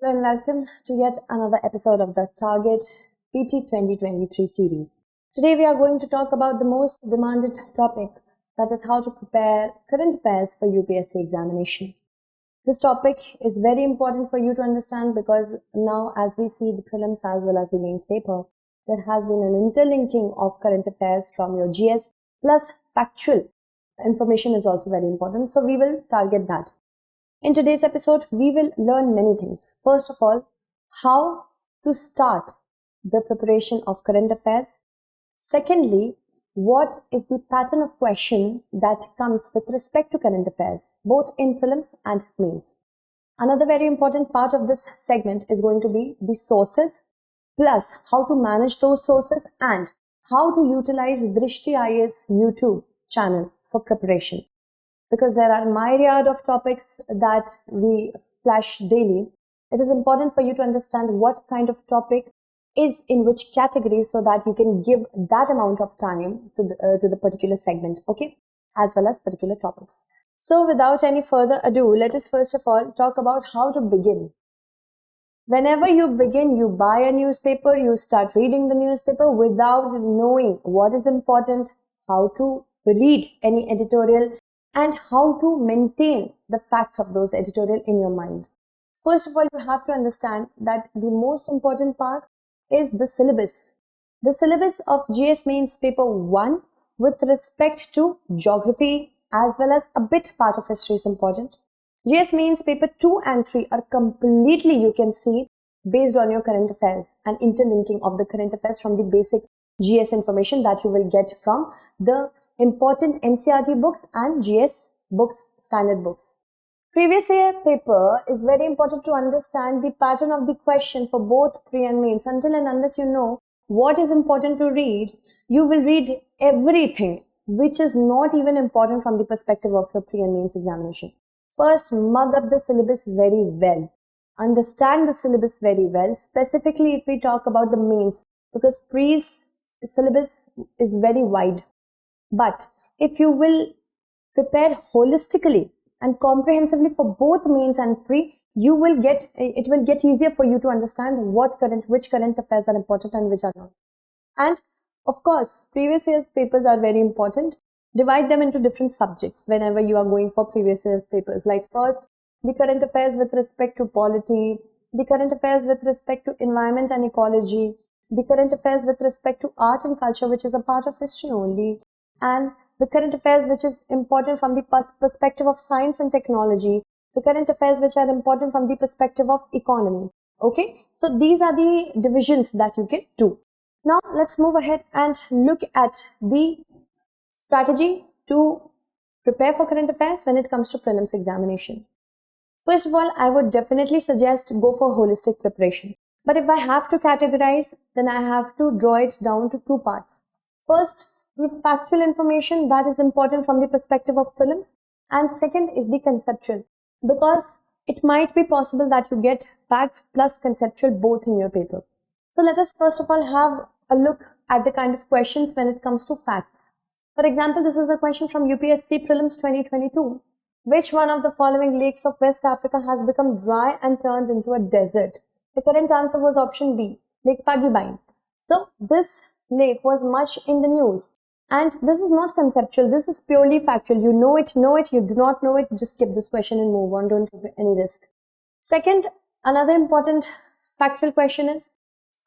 Hello and welcome to yet another episode of the Target PT 2023 series. Today we are going to talk about the most demanded topic, that is how to prepare current affairs for UPSC examination. This topic is very important for you to understand because now as we see the prelims as well as the mains paper, there has been an interlinking of current affairs from your GS plus factual information is also very important. So we will target that. In today's episode, we will learn many things. First of all, how to start the preparation of current affairs. Secondly, what is the pattern of question that comes with respect to current affairs, both in prelims and mains. Another very important part of this segment is going to be the sources, plus how to manage those sources and how to utilize Drishti IAS YouTube channel for preparation. Because there are myriad of topics that we flash daily, it is important for you to understand what kind of topic is in which category so that you can give that amount of time to the particular segment, okay, as well as particular topics. So without any further ado, let us first of all talk about how to begin. Whenever you begin, you buy a newspaper, you start reading the newspaper without knowing what is important, how to read any editorial, and how to maintain the facts of those editorial in your mind. First of all, you have to understand that the most important part is the syllabus. The syllabus of GS Mains Paper 1 with respect to geography as well as a bit part of history is important. GS Mains Paper 2 and 3 are completely, you can see, based on your current affairs and interlinking of the current affairs from the basic GS information that you will get from the important NCERT books and GS books, standard books. Previous year paper is very important to understand the pattern of the question for both pre and mains. Until and unless you know what is important to read, you will read everything which is not even important from the perspective of your pre and mains examination. First, mug up the syllabus very well. Understand the syllabus very well, specifically if we talk about the mains, because pre's syllabus is very wide. But if you will prepare holistically and comprehensively for both mains and pre, it will get easier for you to understand which current affairs are important and which are not. And of course, previous year's papers are very important. Divide them into different subjects whenever you are going for previous year's papers. Like first, the current affairs with respect to polity, the current affairs with respect to environment and ecology, the current affairs with respect to art and culture, which is a part of history only, and the current affairs which is important from the perspective of science and technology, the current affairs which are important from the perspective of economy. Okay, so these are the divisions that you can do. Now let's move ahead and look at the strategy to prepare for current affairs when it comes to prelims examination. First of all, I would definitely suggest go for holistic preparation. But if I have to categorize, then I have to draw it down to two parts. First, the factual information that is important from the perspective of prelims, and second is the conceptual, because it might be possible that you get facts plus conceptual both in your paper. So let us first of all have a look at the kind of questions when it comes to facts. For example, this is a question from UPSC Prelims 2022. Which one of the following lakes of West Africa has become dry and turned into a desert? The correct answer was option B, Lake Pagibine. So this lake was much in the news. And this is not conceptual, this is purely factual. You know it, you do not know it, just skip this question and move on, don't take any risk. Second, another important factual question is,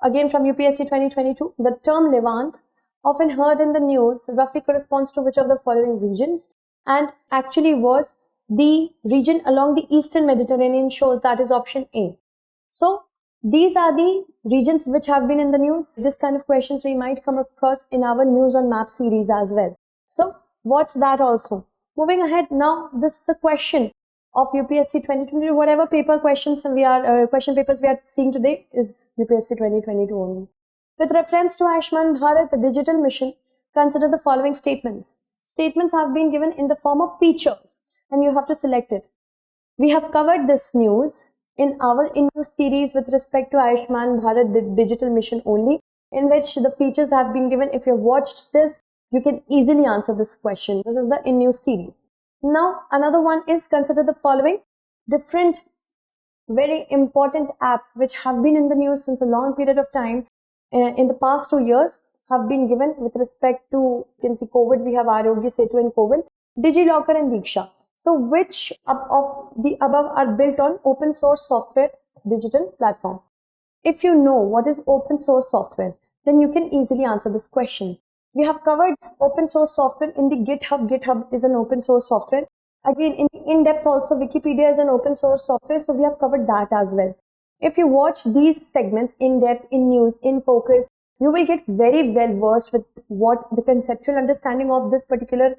again from UPSC 2022, the term Levant, often heard in the news, roughly corresponds to which of the following regions? And actually was the region along the eastern Mediterranean shores, that is option A. So these are the regions which have been in the news. This kind of questions we might come across in our News on Map series as well. So watch that also. Moving ahead now, this is a question of UPSC 2022. Whatever paper questions question papers we are seeing today is UPSC 2022 only. With reference to Ayushman Bharat, the digital mission, consider the following statements. Statements have been given in the form of features and you have to select it. We have covered this news in our in-news series with respect to Ayushman Bharat, the digital mission only, in which the features have been given. If you've watched this, you can easily answer this question. This is the in-news series. Now, another one is consider the following different very important apps which have been in the news since a long period of time in the past 2 years have been given with respect to, you can see COVID, we have 𝐈𝐀𝐒 𝐏𝐫𝐞𝐬 and COVID, DigiLocker and Diksha. So which of the above are built on open source software digital platform? If you know what is open source software, then you can easily answer this question. We have covered open source software in the GitHub. GitHub is an open source software. Again, in the in-depth also, Wikipedia is an open source software, so we have covered that as well. If you watch these segments in depth, in news, in focus, you will get very well versed with what the conceptual understanding of this particular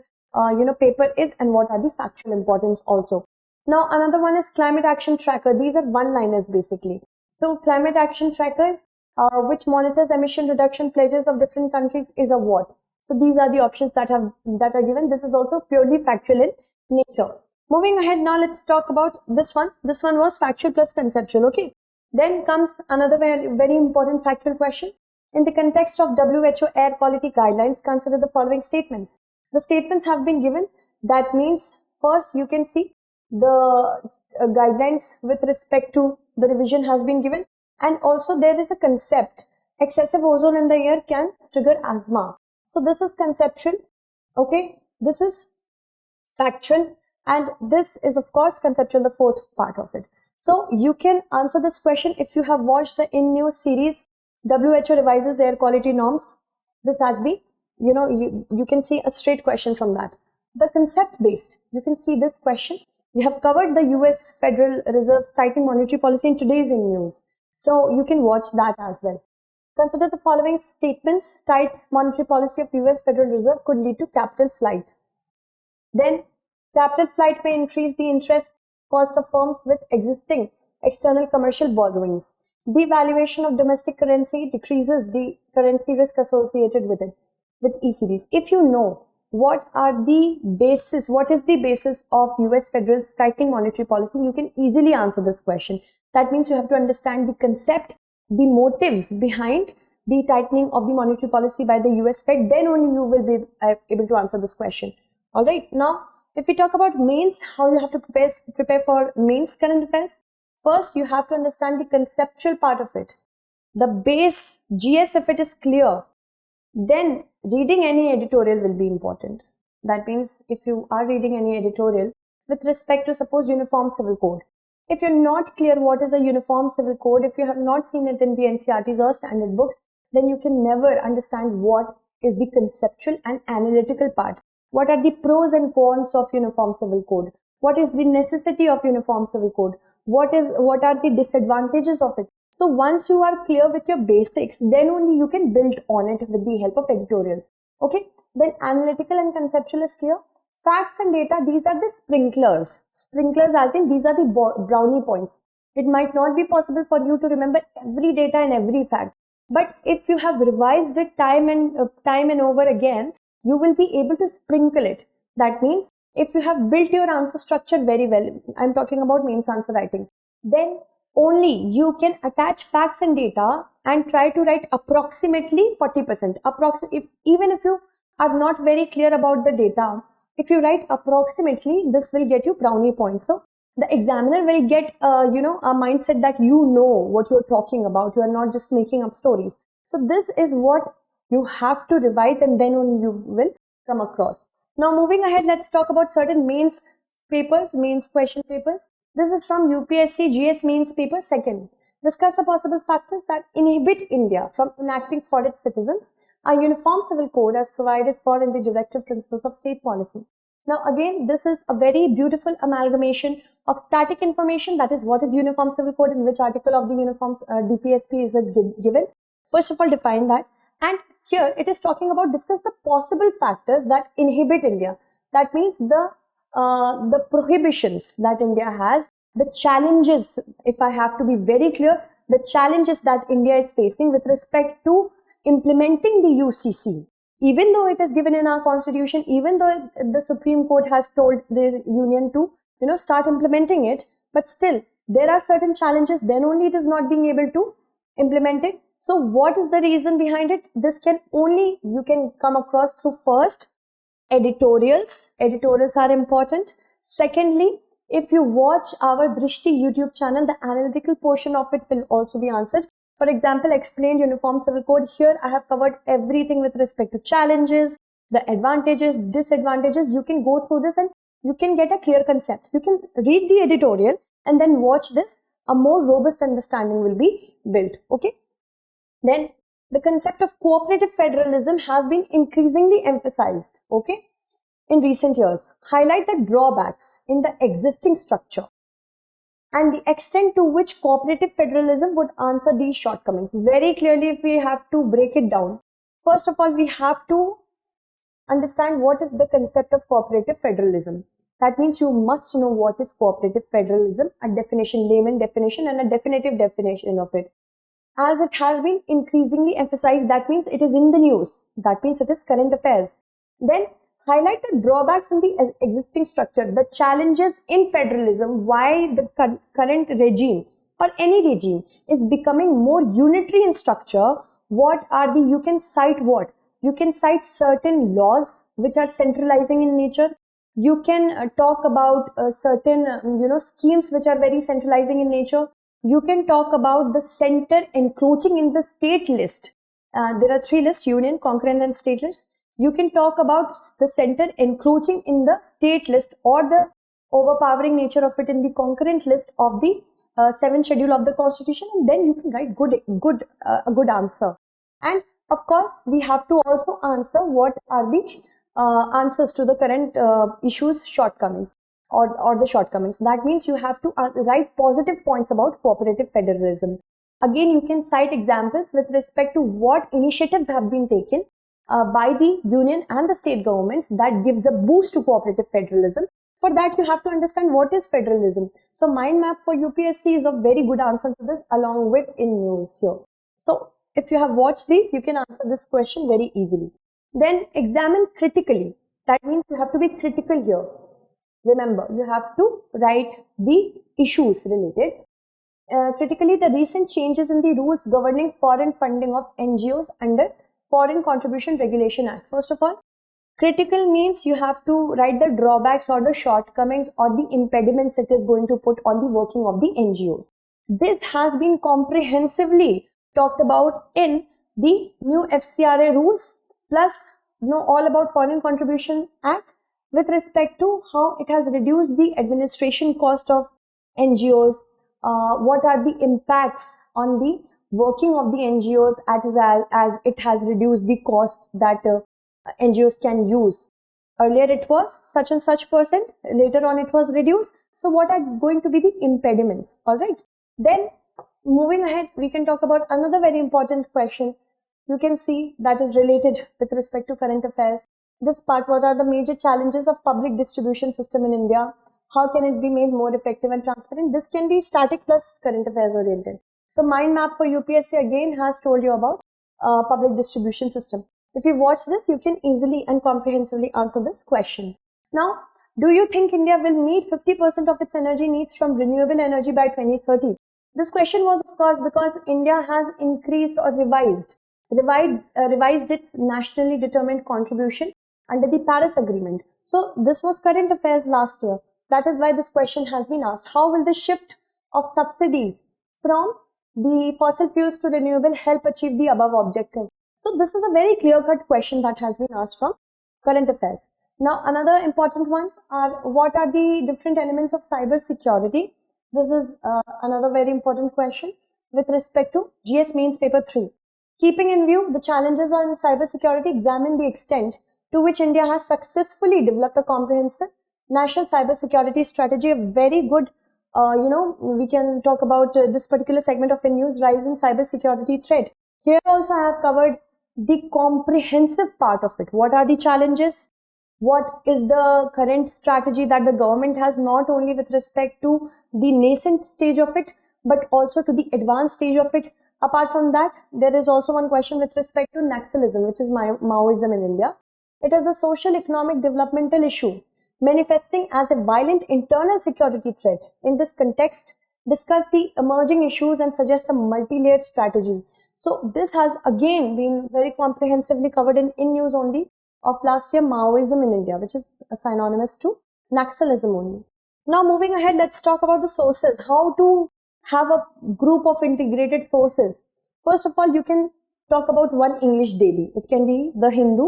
paper is and what are the factual importance also. Now, another one is climate action tracker. These are one-liners basically. So, climate action trackers, which monitors emission reduction pledges of different countries, is a what? So, these are the options that are given. This is also purely factual in nature. Moving ahead, now let's talk about this one. This one was factual plus conceptual. Okay. Then comes another very important factual question. In the context of WHO air quality guidelines, consider the following statements. The statements have been given. That means first you can see the guidelines with respect to the revision has been given, and also there is a concept. Excessive ozone in the air can trigger asthma. So this is conceptual. Okay. This is factual, and this is of course conceptual, the fourth part of it. So you can answer this question if you have watched the in news series WHO revises air quality norms. This has been, you can see a straight question from that. The concept based, you can see this question. We have covered the US Federal Reserve's tightening monetary policy in today's in news. So you can watch that as well. Consider the following statements. Tight monetary policy of US Federal Reserve could lead to capital flight. Then capital flight may increase the interest cost of firms with existing external commercial borrowings. Devaluation of domestic currency decreases the currency risk associated with it, with ECBs. If you know what is the basis of US Federal's tightening monetary policy, you can easily answer this question. That means you have to understand the concept, the motives behind the tightening of the monetary policy by the US Fed, then only you will be able to answer this question. Alright, now if we talk about mains, how you have to prepare for mains current affairs, first you have to understand the conceptual part of it. The base GS, if it is clear, then reading any editorial will be important. That means if you are reading any editorial with respect to suppose Uniform Civil Code, if you're not clear what is a Uniform Civil Code, if you have not seen it in the NCERTs or standard books, then you can never understand what is the conceptual and analytical part. What are the pros and cons of Uniform Civil Code? What is the necessity of Uniform Civil Code? What are the disadvantages of it? So once you are clear with your basics, then only you can build on it with the help of editorials. Okay. Then analytical and conceptual is clear. Facts and data, these are the sprinklers. Sprinklers as in these are the brownie points. It might not be possible for you to remember every data and every fact. But if you have revised it time and over again, you will be able to sprinkle it. That means if you have built your answer structure very well, I'm talking about mains answer writing, then only you can attach facts and data and try to write approximately 40%. Even if you are not very clear about the data, if you write approximately, this will get you brownie points. So the examiner will get a mindset that you know what you're talking about. You are not just making up stories. So this is what you have to revise, and then only you will come across. Now moving ahead, let's talk about certain mains papers, mains question papers. This is from UPSC GS mains paper second. Discuss the possible factors that inhibit India from enacting for its citizens a uniform civil code as provided for in the directive principles of state policy. Now again, this is a very beautiful amalgamation of static information, that is what is uniform civil code, in which article of the uniform DPSP is it given. First of all, define that. And here it is talking about discuss the possible factors that inhibit India. That means the prohibitions that India has, the challenges, if I have to be very clear, the challenges that India is facing with respect to implementing the UCC. Even though it is given in our constitution, even though the Supreme Court has told the union to, start implementing it, but still there are certain challenges, then only it is not being able to implement it. So what is the reason behind it? This you can come across through first, editorials. Editorials are important. Secondly, If you watch our Drishti YouTube channel, the analytical portion of it will also be answered. For example, explained Uniform Civil Code. Here I have covered everything with respect to challenges, the advantages, disadvantages. You can go through this and you can get a clear concept. You can read the editorial and then watch this. A more robust understanding will be built. Okay. Then the concept of cooperative federalism has been increasingly emphasized. Okay. In recent years, highlight the drawbacks in the existing structure and the extent to which cooperative federalism would answer these shortcomings. Very clearly, if we have to break it down, first of all, we have to understand what is the concept of cooperative federalism. That means you must know what is cooperative federalism, a definition, layman definition, and a definitive definition of it. As it has been increasingly emphasized, that means it is in the news. That means it is current affairs. Then highlight the drawbacks in the existing structure, the challenges in federalism, why the current regime or any regime is becoming more unitary in structure. What are the, you can cite what? You can cite certain laws which are centralizing in nature. You can talk about certain, schemes which are very centralizing in nature. You can talk about the center encroaching in the state list. There are three lists: union, concurrent, and state lists. You can talk about the center encroaching in the state list or the overpowering nature of it in the concurrent list of the 7th schedule of the constitution, and then you can write a good answer. And of course, we have to also answer what are the answers to the current issues shortcomings or the shortcomings. That means you have to write positive points about cooperative federalism. Again, you can cite examples with respect to what initiatives have been taken by the union and the state governments that gives a boost to cooperative federalism. For that, you have to understand what is federalism. So, mind map for UPSC is a very good answer to this, along with in news here. So, if you have watched these, you can answer this question very easily. Then examine critically. That means you have to be critical here. Remember, you have to write the issues related. Critically, the recent changes in the rules governing foreign funding of NGOs under Foreign Contribution Regulation Act. First of all, critical means you have to write the drawbacks or the shortcomings or the impediments it is going to put on the working of the NGOs. This has been comprehensively talked about in the new FCRA rules, plus all about Foreign Contribution Act with respect to how it has reduced the administration cost of NGOs, what are the impacts on the working of the NGOs as it has reduced the cost that NGOs can use. Earlier it was such and such percent, later on it was reduced. So what are going to be the impediments? Alright. Then moving ahead, we can talk about another very important question. You can see that is related with respect to current affairs. This part, what are the major challenges of public distribution system in India? How can it be made more effective and transparent? This can be static plus current affairs oriented. So mind map for UPSC again has told you about public distribution system. If you watch this, you can easily and comprehensively answer this question. Now, do you think India will meet 50% of its energy needs from renewable energy by 2030? This question was, of course, because India has increased or revised its nationally determined contribution under the Paris Agreement. So this was current affairs last year. That is why this question has been asked. How will the shift of subsidies from the fossil fuels to renewable help achieve the above objective? So this is a very clear-cut question that has been asked from current affairs. Now, another important ones are, what are the different elements of cyber security? This is another very important question with respect to GS Mains Paper 3. Keeping in view the challenges on cyber security, examine the extent to which India has successfully developed a comprehensive national cyber security strategy. A very good, we can talk about this particular segment of news, rise in cyber security threat. Here also I have covered the comprehensive part of it. What are the challenges? What is the current strategy that the government has, not only with respect to the nascent stage of it, but also to the advanced stage of it. Apart from that, there is also one question with respect to Naxalism, which is Maoism in India. It is a social economic developmental issue manifesting as a violent internal security threat. In this context, discuss the emerging issues and suggest a multi-layered strategy. So this has again been very comprehensively covered in news only of last year, Maoism in India, which is synonymous to Naxalism only. Now moving ahead, let's talk about the sources. How to have a group of integrated sources. First of all, you can talk about one English daily. It can be The Hindu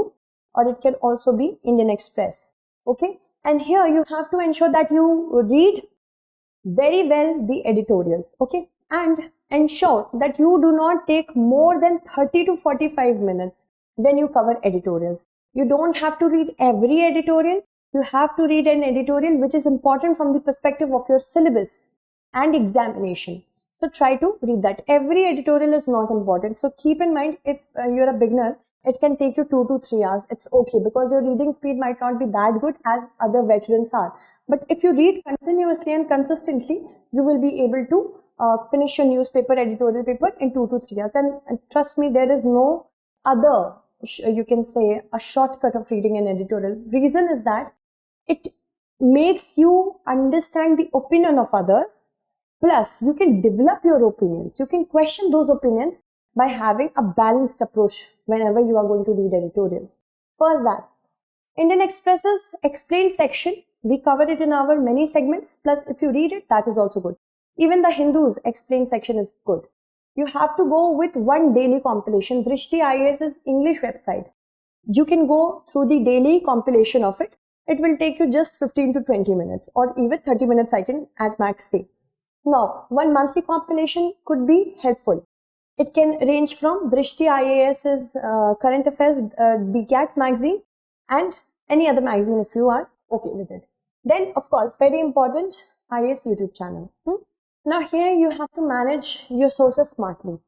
or it can also be Indian Express. Okay. And here you have to ensure that you read very well the editorials. Okay. And ensure that you do not take more than 30 to 45 minutes when you cover editorials. You don't have to read every editorial. You have to read an editorial which is important from the perspective of your syllabus and examination. So try to read that. Every editorial is not important. So keep in mind, if you're a beginner, it can take you 2 to 3 hours. It's okay because your reading speed might not be that good as other veterans are. But if you read continuously and consistently, you will be able to finish your newspaper editorial paper in 2 to 3 hours. And trust me, there is no other, you can say, a shortcut of reading an editorial. Reason is that it makes you understand the opinion of others. Plus, you can develop your opinions. You can question those opinions by having a balanced approach whenever you are going to read editorials. First that, Indian Express's explained section, we covered it in our many segments. Plus, if you read it, that is also good. Even the Hindu's explained section is good. You have to go with one daily compilation, Drishti IAS's English website. You can go through the daily compilation of it. It will take you just 15 to 20 minutes or even 30 minutes I can at max say. Now, one monthly compilation could be helpful. It can range from Drishti IAS's Current Affairs DCAT magazine and any other magazine if you are okay with it. Then, of course, very important, IAS YouTube channel. Now, here you have to manage your sources smartly.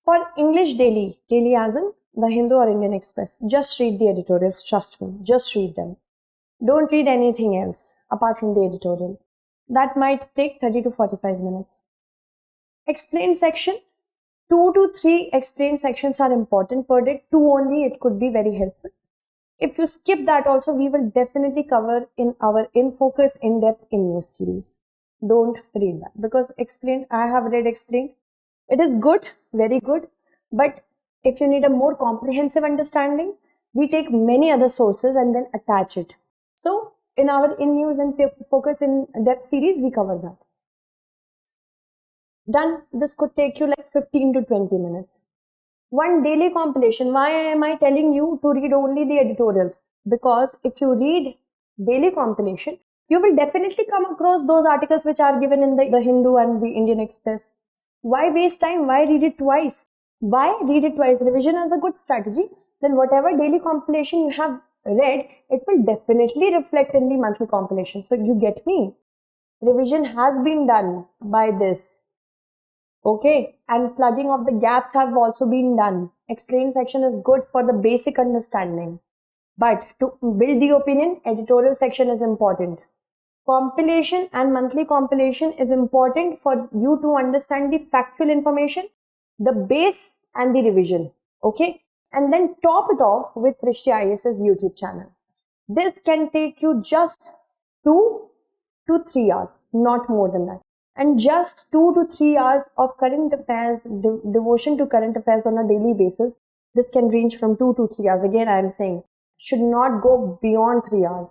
For English daily as in The Hindu or Indian Express, just read the editorials, trust me, just read them. Don't read anything else apart from the editorial. That might take 30 to 45 minutes. Explain section, 2 to 3 explain sections are important per day. 2 only, it could be very helpful. If you skip that also, we will definitely cover in our In Focus In-Depth in News series. Don't read that because explained, I have read explained. It is good, very good, but if you need a more comprehensive understanding, we take many other sources and then attach it. So, in our In News and Focus in Depth series, we cover that. Done. This could take you like 15 to 20 minutes. One daily compilation. Why am I telling you to read only the editorials? Because if you read daily compilation, you will definitely come across those articles which are given in the Hindu and the Indian Express. Why waste time? Why read it twice? Why read it twice? Revision is a good strategy. Then whatever daily compilation you have read, it will definitely reflect in the monthly compilation. So you get me? Revision has been done by this. Okay, and plugging of the gaps have also been done. Explain section is good for the basic understanding. But to build the opinion, editorial section is important. Compilation and monthly compilation is important for you to understand the factual information, the base and the revision. Okay, and then top it off with Drishti IAS's YouTube channel. This can take you just 2 to 3 hours, not more than that. And just 2 to 3 hours of current affairs, devotion to current affairs on a daily basis. This can range from 2 to 3 hours. Again, I am saying, should not go beyond 3 hours.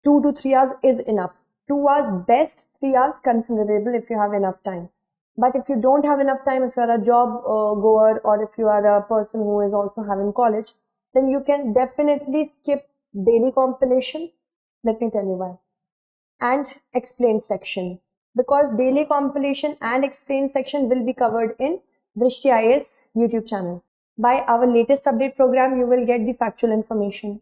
2 to 3 hours is enough. 2 hours best, 3 hours considerable if you have enough time. But if you don't have enough time, if you are a job goer or if you are a person who is also having college, then you can definitely skip daily compilation. Let me tell you why. And explain section. Because daily compilation and explain section will be covered in Drishti IAS YouTube channel. By our latest update program, you will get the factual information.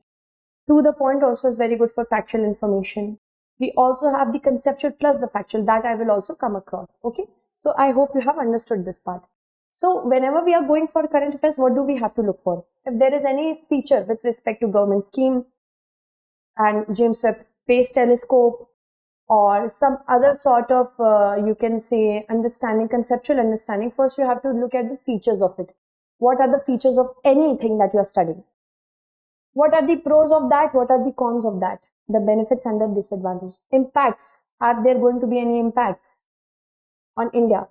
To the point also is very good for factual information. We also have the conceptual plus the factual that I will also come across. Okay. So I hope you have understood this part. So whenever we are going for current affairs, what do we have to look for? If there is any feature with respect to government scheme and James Webb Space Telescope, or some other sort of, you can say, understanding, conceptual understanding, first you have to look at the features of it. What are the features of anything that you are studying? What are the pros of that? What are the cons of that? The benefits and the disadvantages. Impacts. Are there going to be any impacts on India?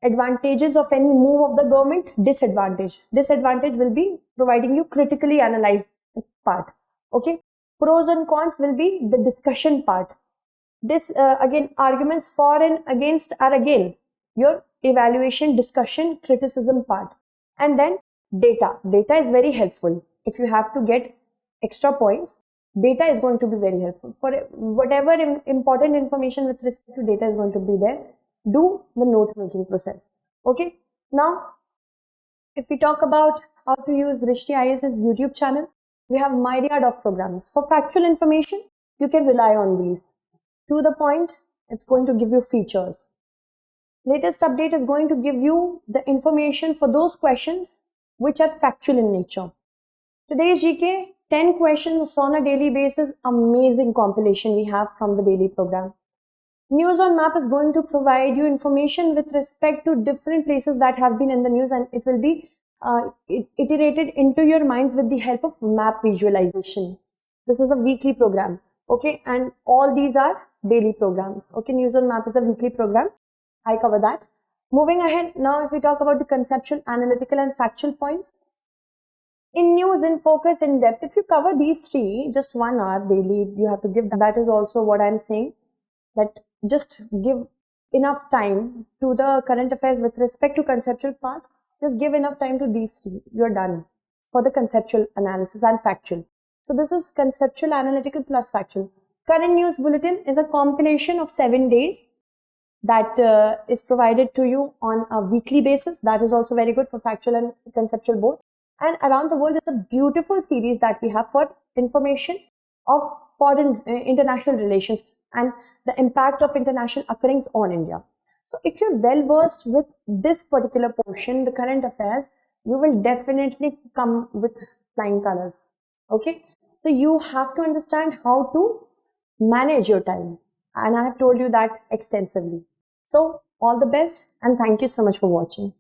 Advantages of any move of the government. Disadvantage. Disadvantage will be providing you critically analyzed part. Okay. Pros and cons will be the discussion part. This again, arguments for and against are again your evaluation, discussion, criticism part. And then data. Data is very helpful. If you have to get extra points, data is going to be very helpful. For whatever important information with respect to data is going to be there, do the note making process. Okay. Now, if we talk about how to use Drishti IAS's YouTube channel, we have myriad of programs. For factual information, you can rely on these. To the point, it's going to give you features. Latest update is going to give you the information for those questions which are factual in nature. Today's GK, 10 questions on a daily basis, amazing compilation we have from the daily program. News on Map is going to provide you information with respect to different places that have been in the news, and it will be iterated into your minds with the help of map visualization. This is a weekly program, okay, and all these are daily programs. Okay, News on Map is a weekly program. I cover that. Moving ahead, now if we talk about the conceptual, analytical and factual points. In news, in focus, in depth, if you cover these three, just 1 hour daily, you have to give. That is also what I'm saying, that just give enough time to the current affairs with respect to conceptual part. Just give enough time to these three. You're done for the conceptual analysis and factual. So this is conceptual, analytical plus factual. Current news bulletin is a compilation of 7 days that is provided to you on a weekly basis. That is also very good for factual and conceptual both. And around the world is a beautiful series that we have for information of foreign international relations and the impact of international occurrence on India. So if you're well versed with this particular portion, the current affairs, you will definitely come with flying colors. Okay. So you have to understand how to manage your time. And I have told you that extensively. So all the best and thank you so much for watching.